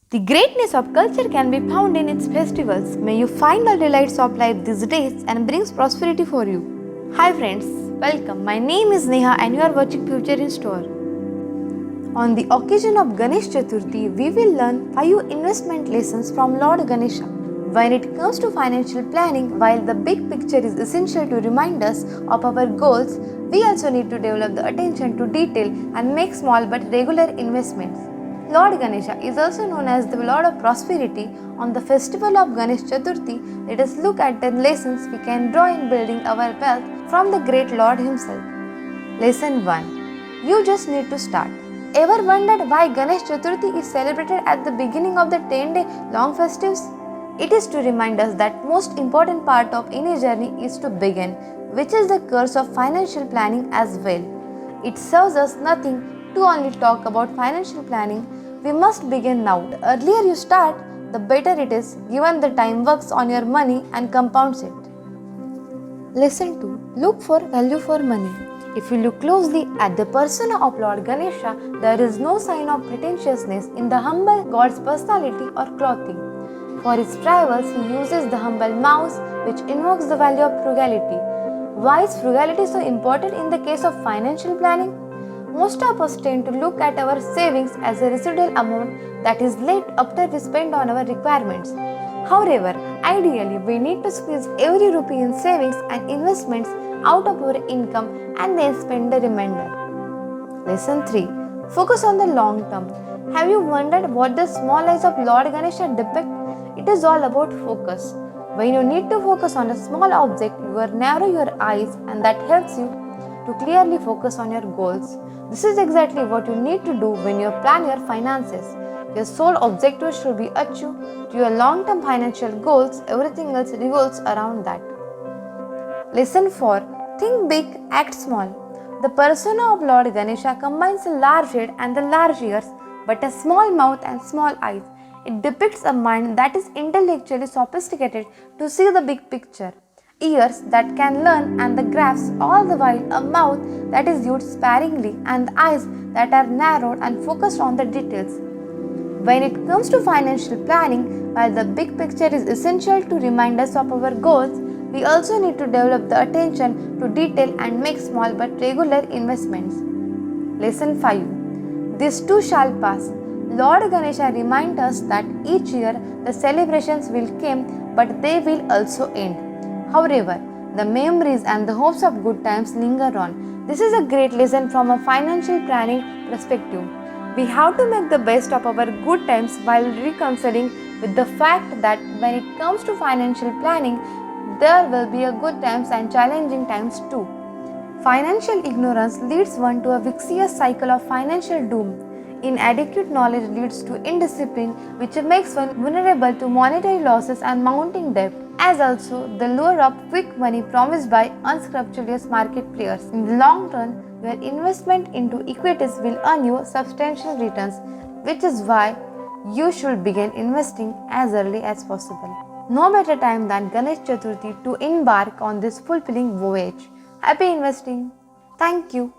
The greatness of culture can be found in its festivals. May you find the delights of life these days and brings prosperity for you. Hi friends, welcome. My name is Neha and you are watching Futureinstore. On the occasion of Ganesh Chaturthi, we will learn 5 investment lessons from Lord Ganesha. When it comes to financial planning, while the big picture is essential to remind us of our goals, we also need to develop the attention to detail and make small but regular investments. Lord Ganesha is also known as the Lord of Prosperity. On the festival of Ganesh Chaturthi, let us look at the lessons we can draw in building our wealth from the great Lord himself. Lesson 1. You just need to start. Ever wondered why Ganesh Chaturthi is celebrated at the beginning of the 10-day long festives? It is to remind us that most important part of any journey is to begin, which is the curse of financial planning as well. It serves us nothing to only talk about financial planning. We must begin now. The earlier you start, the better it is, given the time works on your money and compounds it. Lesson 2. Look for value for money. If you look closely at the persona of Lord Ganesha, there is no sign of pretentiousness in the humble god's personality or clothing. For his travels, he uses the humble mouse, which invokes the value of frugality. Why is frugality so important in the case of financial planning? Most of us tend to look at our savings as a residual amount that is left after we spend on our requirements. However, ideally, we need to squeeze every rupee in savings and investments out of our income and then spend the remainder. Lesson 3. Focus on the long term. Have you wondered what the small eyes of Lord Ganesha depict? It is all about focus. When you need to focus on a small object, you narrow your eyes, and that helps you to clearly focus on your goals. This is exactly what you need to do when you plan your finances. Your sole objective should be achieved to your long-term financial goals. Everything else revolves around that. Lesson 4. Think big, act small. The persona of Lord Ganesha combines a large head and the large ears, but a small mouth and small eyes. It depicts a mind that is intellectually sophisticated to see the big picture, ears that can learn and the grasp all the while, a mouth that is used sparingly, and eyes that are narrowed and focused on the details. When it comes to financial planning, while the big picture is essential to remind us of our goals, we also need to develop the attention to detail and make small but regular investments. Lesson 5. This too shall pass. Lord Ganesha reminds us that each year the celebrations will come, but they will also end. However, the memories and the hopes of good times linger on. This is a great lesson from a financial planning perspective. We have to make the best of our good times while reconciling with the fact that when it comes to financial planning, there will be a good times and challenging times too. Financial ignorance leads one to a vicious cycle of financial doom. Inadequate knowledge leads to indiscipline, which makes one vulnerable to monetary losses and mounting debt, as also the lure of quick money promised by unscrupulous market players. In the long run, your investment into equities will earn you substantial returns, which is why you should begin investing as early as possible. No better time than Ganesh Chaturthi to embark on this fulfilling voyage. Happy investing! Thank you.